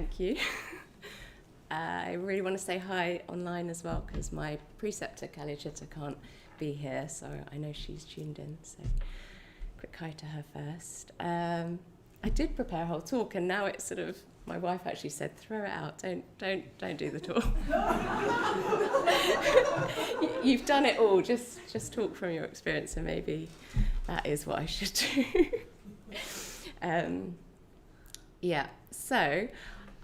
thank you. I really want to say hi online as well because my preceptor, Kali Chitta, can't be here, so I know she's tuned in, so quick hi to her first. I did prepare a whole talk, and now it's sort of, my wife actually said, throw it out, don't do the talk. You've done it all, just talk from your experience, and maybe that is what I should do. So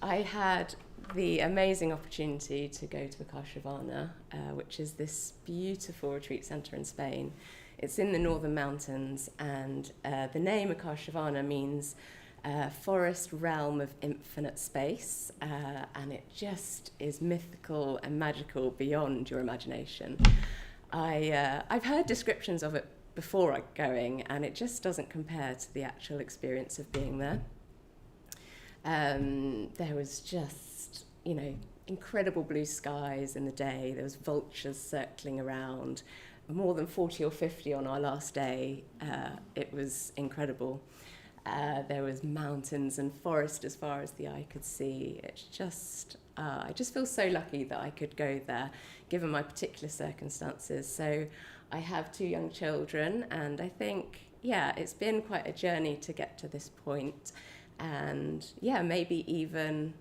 I had the amazing opportunity to go to Akashavana, which is this beautiful retreat centre in Spain. It's in the northern mountains, and the name Akashavana means forest realm of infinite space, and it just is mythical and magical beyond your imagination. I've heard descriptions of it before going, and it just doesn't compare to the actual experience of being there. There was just, incredible blue skies in the day. There was vultures circling around, more than 40 or 50 on our last day. It was incredible. There was mountains and forest as far as the eye could see. It's just, I just feel so lucky that I could go there, given my particular circumstances. So I have 2 young children, and I think, it's been quite a journey to get to this point. And maybe even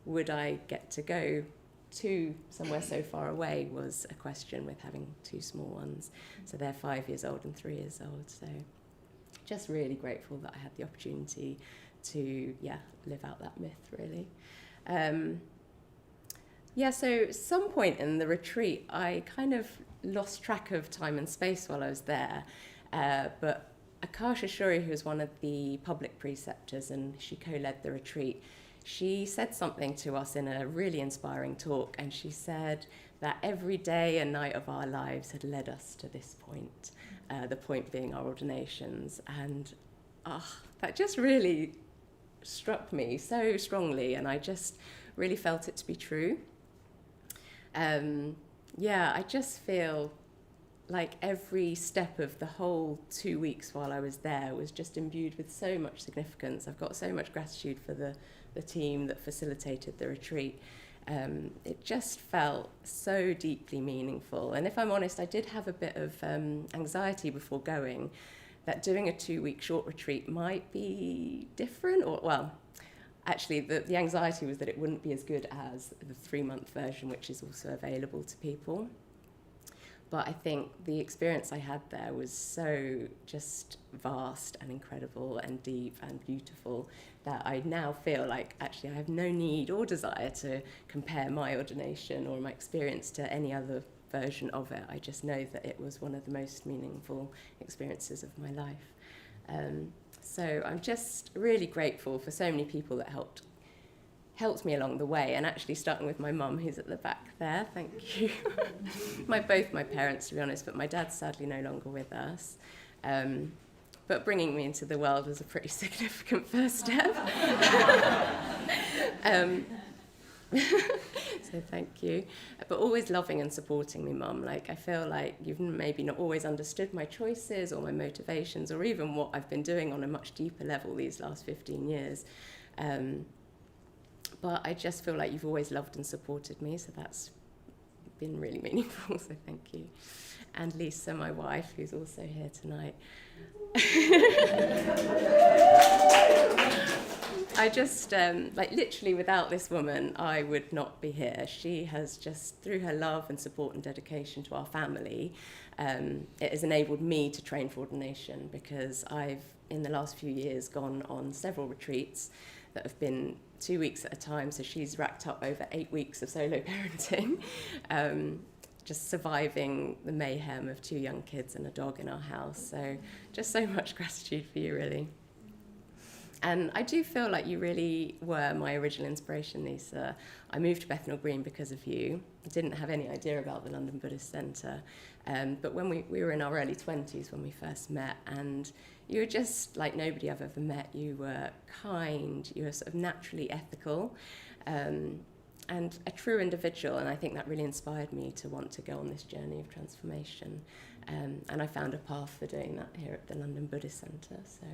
would I get to go to somewhere so far away was a question with having 2 small ones. So they're 5 years old and 3 years old. So just really grateful that I had the opportunity to, live out that myth, really. So some point in the retreat, I kind of lost track of time and space while I was there. But Akasha Shuri, who was one of the public preceptors, and she co-led the retreat, she said something to us in a really inspiring talk, and she said that every day and night of our lives had led us to this point, the point being our ordinations. And that just really struck me so strongly, and I just really felt it to be true. I just feel like every step of the whole 2 weeks while I was there was just imbued with so much significance. I've got so much gratitude for the team that facilitated the retreat. It just felt so deeply meaningful. And if I'm honest, I did have a bit of anxiety before going, that doing a 2-week short retreat might be different, actually the anxiety was that it wouldn't be as good as the 3-month version, which is also available to people. But I think the experience I had there was so just vast and incredible and deep and beautiful that I now feel like actually I have no need or desire to compare my ordination or my experience to any other version of it. I just know that it was one of the most meaningful experiences of my life. So I'm just really grateful for so many people that helped me along the way, and actually starting with my mum, who's at the back there, thank you. Both my parents, to be honest, but my dad's sadly no longer with us. But bringing me into the world was a pretty significant first step. So thank you. But always loving and supporting me, Mum. Like, I feel like you've maybe not always understood my choices or my motivations or even what I've been doing on a much deeper level these last 15 years. But I just feel like you've always loved and supported me, so that's been really meaningful, so thank you. And Lisa, my wife, who's also here tonight. I just, literally without this woman, I would not be here. She has just, through her love and support and dedication to our family, it has enabled me to train for ordination, because I've, in the last few years, gone on several retreats that have been 2 weeks at a time, so she's racked up over 8 weeks of solo parenting, just surviving the mayhem of 2 young kids and a dog in our house. So just so much gratitude for you, really. And I do feel like you really were my original inspiration, Lisa. I moved to Bethnal Green because of you. I didn't have any idea about the London Buddhist Centre. But when we were in our early 20s when we first met, and you were just like nobody I've ever met. You were kind, you were sort of naturally ethical, and a true individual. And I think that really inspired me to want to go on this journey of transformation. And I found a path for doing that here at the London Buddhist Centre. So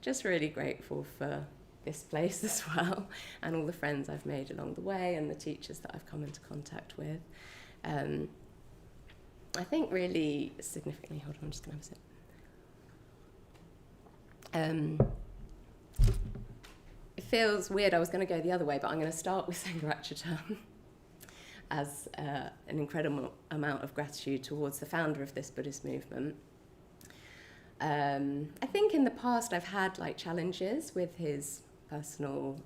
just really grateful for this place as well, and all the friends I've made along the way, and the teachers that I've come into contact with. I think really significantly, hold on, I'm just going to have a sip. It feels weird, I was going to go the other way, but I'm going to start with Sangharakshita as an incredible amount of gratitude towards the founder of this Buddhist movement. I think in the past I've had like challenges with his personal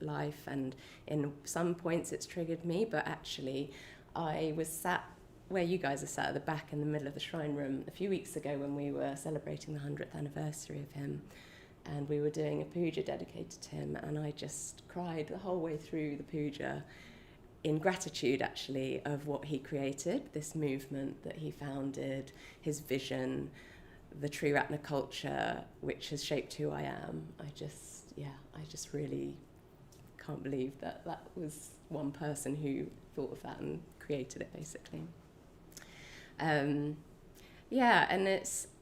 life, and in some points it's triggered me, but actually I was sat where you guys are sat at the back in the middle of the shrine room a few weeks ago when we were celebrating the 100th anniversary of him, and we were doing a puja dedicated to him, and I just cried the whole way through the puja in gratitude actually of what he created, this movement that he founded, his vision, the Triratna culture, which has shaped who I am. I just really can't believe that was one person who thought of that and created it, basically. And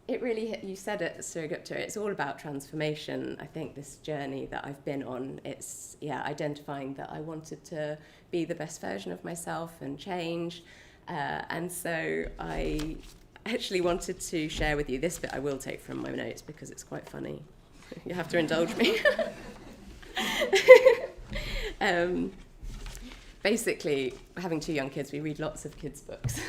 it really, you said it, Suragupta, it's all about transformation. I think this journey that I've been on, it's, identifying that I wanted to be the best version of myself and change. And so I actually wanted to share with you this bit. I will take from my notes because it's quite funny. You have to indulge me. Basically, having 2 young kids, we read lots of kids' books,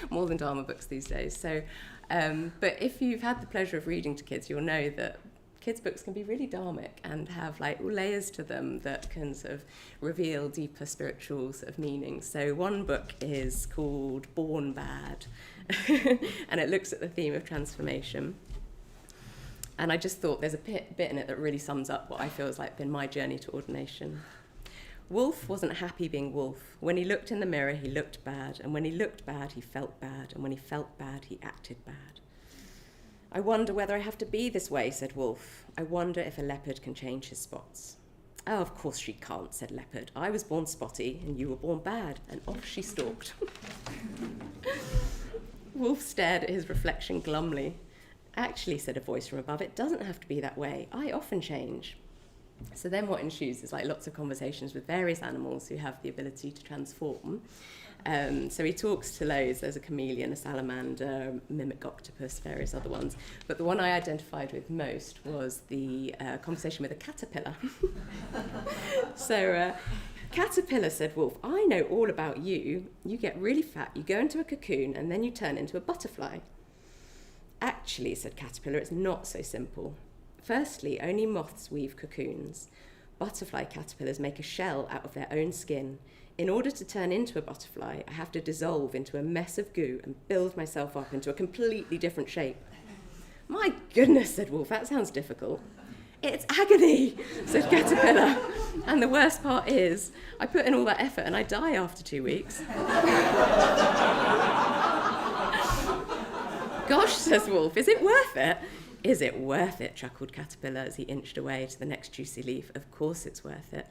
more than Dharma books these days. So, but if you've had the pleasure of reading to kids, you'll know that kids' books can be really dharmic and have like layers to them that can sort of reveal deeper spiritual sort of meanings. So one book is called Born Bad, and it looks at the theme of transformation. And I just thought there's a bit in it that really sums up what I feel has like been my journey to ordination. Wolf wasn't happy being Wolf. When he looked in the mirror, he looked bad. And when he looked bad, he felt bad. And when he felt bad, he acted bad. I wonder whether I have to be this way, said Wolf. I wonder if a leopard can change his spots. Oh, of course she can't, said Leopard. I was born spotty and you were born bad. And off she stalked. Wolf stared at his reflection glumly. Actually, said a voice from above, it doesn't have to be that way. I often change. So then what ensues is like lots of conversations with various animals who have the ability to transform. So he talks to loads. There's a chameleon, a salamander, mimic octopus, various other ones. But the one I identified with most was the conversation with a caterpillar. So caterpillar, said Wolf, I know all about you. You get really fat, you go into a cocoon, and then you turn into a butterfly. Actually, said Caterpillar, it's not so simple. Firstly, only moths weave cocoons. Butterfly caterpillars make a shell out of their own skin. In order to turn into a butterfly, I have to dissolve into a mess of goo and build myself up into a completely different shape. My goodness, said Wolf, that sounds difficult. It's agony, said Caterpillar. And the worst part is, I put in all that effort and I die after 2 weeks. Gosh, says Wolf, is it worth it? Is it worth it, chuckled Caterpillar as he inched away to the next juicy leaf. Of course it's worth it.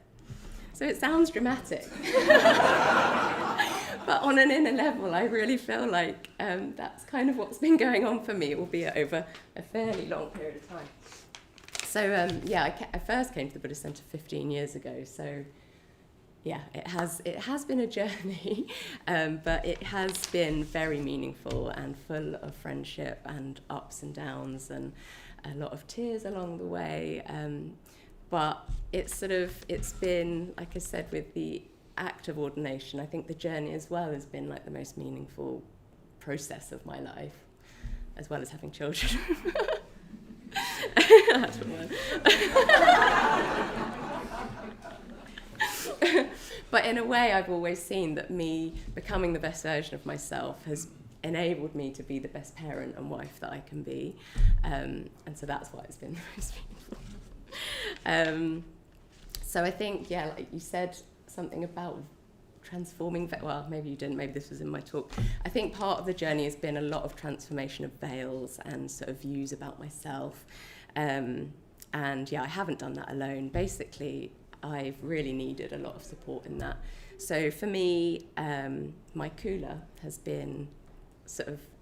So it sounds dramatic. But on an inner level, I really feel like that's kind of what's been going on for me, albeit over a fairly long period of time. So, I first came to the Buddhist Centre 15 years ago. So, yeah, it has been a journey, but it has been very meaningful and full of friendship and ups and downs and a lot of tears along the way. But it's been, like I said, with the act of ordination, I think the journey as well has been like the most meaningful process of my life, as well as having children. That's one. But in a way, I've always seen that me becoming the best version of myself has enabled me to be the best parent and wife that I can be. And so that's why it's been the most meaningful. So I think, like you said, something about transforming, well, maybe you didn't, maybe this was in my talk. I think part of the journey has been a lot of transformation of veils and sort of views about myself. And I haven't done that alone. Basically, I've really needed a lot of support in that. So for me, my cooler has been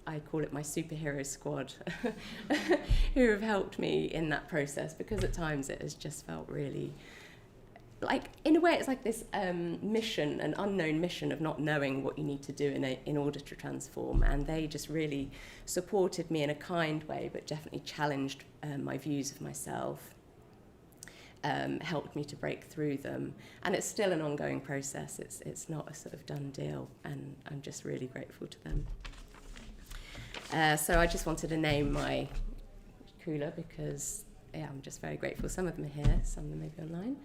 I call it my superhero squad, who have helped me in that process, because at times it has just felt really, like, in a way it's like this mission, an unknown mission of not knowing what you need to do in order to transform, and they just really supported me in a kind way, but definitely challenged my views of myself, helped me to break through them, and it's still an ongoing process. It's not a sort of done deal, and I'm just really grateful to them. So I just wanted to name my cooler because I'm just very grateful. Some of them are here, some of them may be online.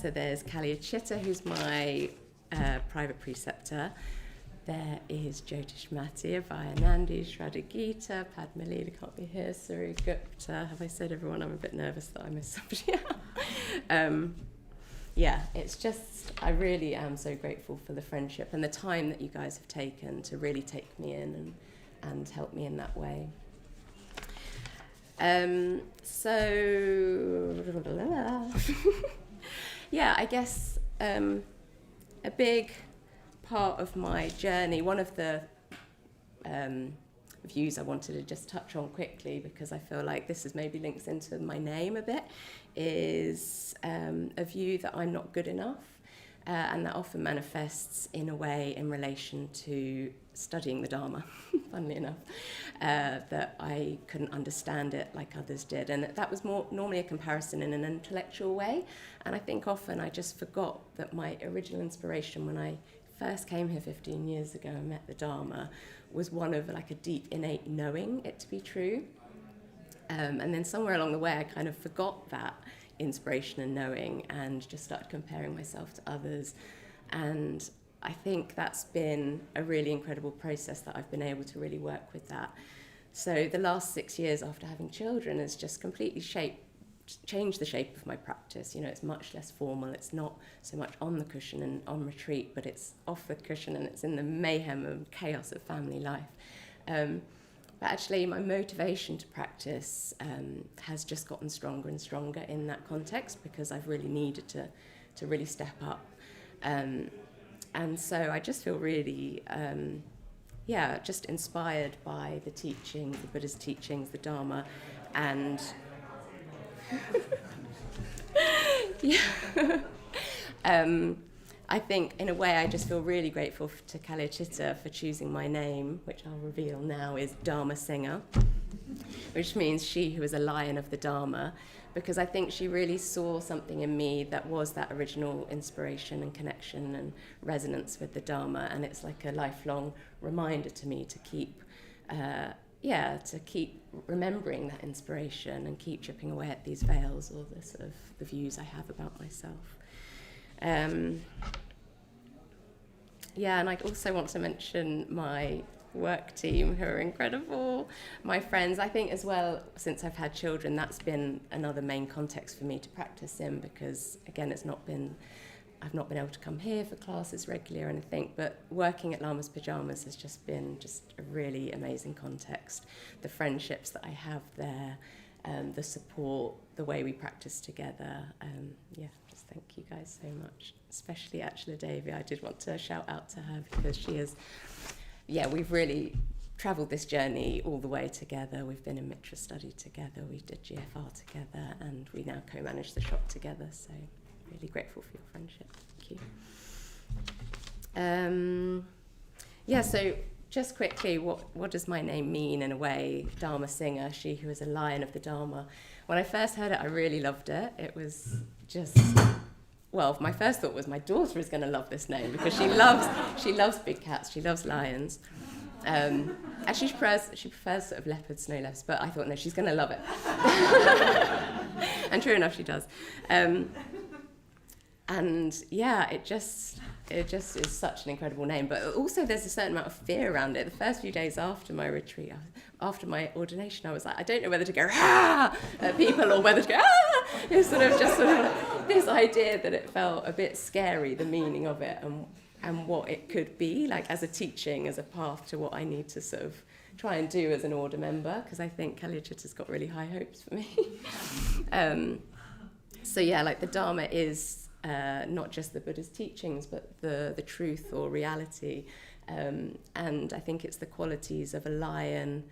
So there's Kalyachitta, who's my private preceptor. There is Jyotishmati, Abhayanandi, Shraddha Gita, Padmalila can't be here, Suri Gupta. Have I said everyone? I'm a bit nervous that I missed somebody out. Yeah, it's just, I really am so grateful for the friendship and the time that you guys have taken to really take me in and help me in that way. Yeah, I guess a big part of my journey, one of the views I wanted to just touch on quickly, because I feel like this is maybe links into my name a bit, is a view that I'm not good enough, and that often manifests in a way in relation to studying the Dharma, funnily enough, that I couldn't understand it like others did. And that was more normally a comparison in an intellectual way. And I think often I just forgot that my original inspiration when I first came here 15 years ago and met the Dharma was one of like a deep innate knowing it to be true. And then somewhere along the way I kind of forgot that inspiration and knowing and just started comparing myself to others. And I think that's been a really incredible process that I've been able to really work with that. So the last 6 years after having children has just completely changed the shape of my practice. You know, it's much less formal. It's not so much on the cushion and on retreat, but it's off the cushion and it's in the mayhem and chaos of family life. But actually my motivation to practice has just gotten stronger and stronger in that context, because I've really needed to really step up. And so I just feel really, just inspired by the teachings, the Buddha's teachings, the Dharma, and I think in a way I just feel really grateful to Kalyachitta for choosing my name, which I'll reveal now is Dharmasingha, which means she who is a lion of the Dharma, because I think she really saw something in me that was that original inspiration and connection and resonance with the Dharma, and it's like a lifelong reminder to me to keep remembering that inspiration and keep chipping away at these veils or the sort of the views I have about myself. And I also want to mention my work team, who are incredible, my friends. I think as well, since I've had children, that's been another main context for me to practice in, because again I've not been able to come here for classes regularly or anything, but working at Lama's Pajamas has just been just a really amazing context. The friendships that I have there, the support, the way we practice together, just thank you guys so much, especially Achla Devi. I did want to shout out to her because she is, we've really travelled this journey all the way together. We've been in Mitra study together, we did GFR together, and we now co-manage the shop together, so really grateful for your friendship. Thank you. So just quickly, what does my name mean in a way? Dharmasingha, she who is a lion of the Dharma. When I first heard it, I really loved it. It was just, my first thought was my daughter is going to love this name, because she loves big cats, she loves lions. Actually, she prefers sort of leopards, snow leopards, but I thought, no, she's going to love it. And true enough, she does. It just is such an incredible name. But also there's a certain amount of fear around it. The first few days after my retreat, after my ordination, I was like, I don't know whether to go at people or whether to go It's sort of this idea that it felt a bit scary, the meaning of it and what it could be, like as a teaching, as a path to what I need to sort of try and do as an order member, because I think Kalyachitta's got really high hopes for me. The Dharma is not just the Buddha's teachings, but the truth or reality And I think it's the qualities of a lion,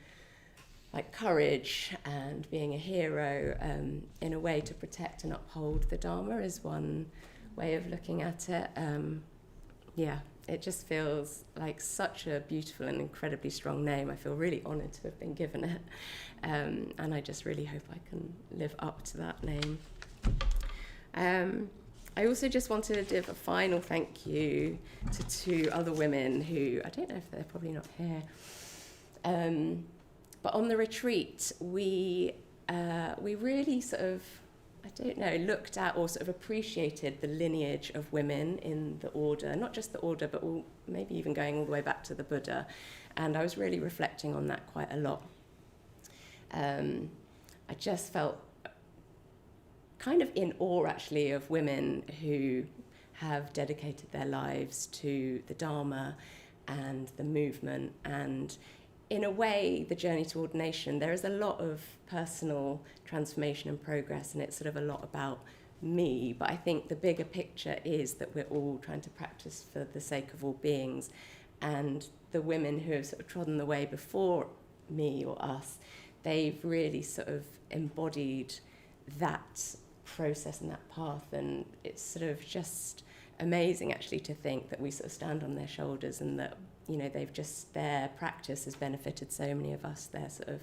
like courage and being a hero, in a way to protect and uphold the Dharma is one way of looking at it. It just feels like such a beautiful and incredibly strong name. I feel really honoured to have been given it. And I just really hope I can live up to that name. I also just wanted to give a final thank you to two other women who, I don't know if they're probably not here, but on the retreat, we really sort of, I don't know, looked at or sort of appreciated the lineage of women in the order, not just the order, but maybe even going all the way back to the Buddha. And I was really reflecting on that quite a lot. I just felt kind of in awe, actually, of women who have dedicated their lives to the Dharma and the movement. And in a way, the journey to ordination, there is a lot of personal transformation and progress, and it's sort of a lot about me. But I think the bigger picture is that we're all trying to practice for the sake of all beings. And the women who have sort of trodden the way before me or us, they've really sort of embodied that process and that path. And it's sort of just amazing, actually, to think that we sort of stand on their shoulders and that, you know, their practice has benefited so many of us, their sort of,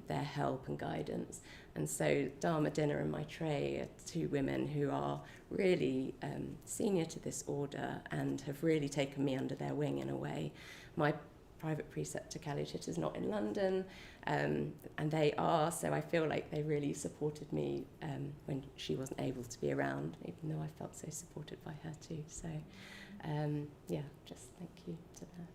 their help and guidance. And so Dharma Dinner and Maitreyi are two women who are really senior to this order and have really taken me under their wing in a way. My private preceptor Kalachit is not in London, and they are, so I feel like they really supported me when she wasn't able to be around, even though I felt so supported by her too. So just thank you to them.